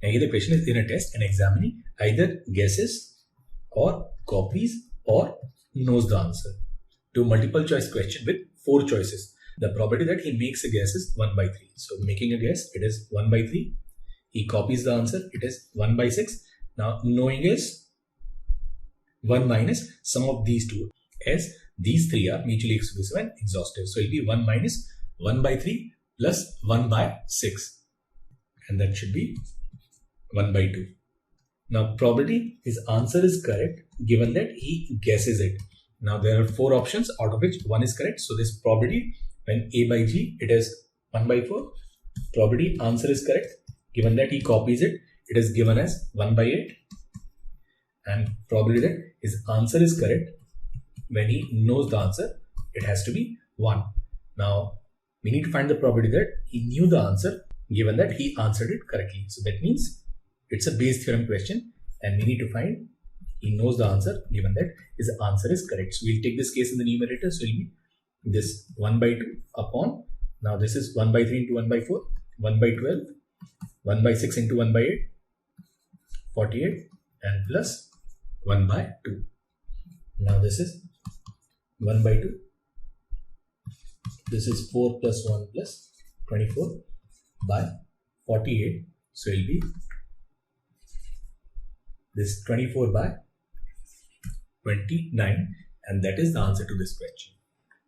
And here the question is, in a test, an examinee either guesses or copies or knows the answer to a multiple choice question with 4 choices. The probability that he makes a guess is 1 by 3. So making a guess, it is 1 by 3. He copies the answer, it is 1 by 6. Now knowing is 1 minus sum of these two, as these 3 are mutually exclusive and exhaustive. So it will be 1 minus 1 by 3 plus 1 by 6. And that should be 1 by 2. Now probability his answer is correct given that he guesses it. Now there are 4 options out of which 1 is correct. So this probability when A by G, it is 1 by 4. Probability answer is correct given that he copies it, it is given as 1 by 8. And probability that his answer is correct when he knows the answer, it has to be 1. Now we need to find the probability that he knew the answer given that he answered it correctly. So that means it's a Bayes theorem question and we need to find he knows the answer given that his answer is correct. So we'll take this case in the numerator. So it will be this 1 by 2 upon, now this is 1 by 3 into 1 by 4, 1 by 12, 1 by 6 into 1 by 8, 48 and plus 1 by 2. Now this is 1 by 2. This is 4 plus 1 plus 24 by 48. So it will be this 24 by 29, and that is the answer to this question.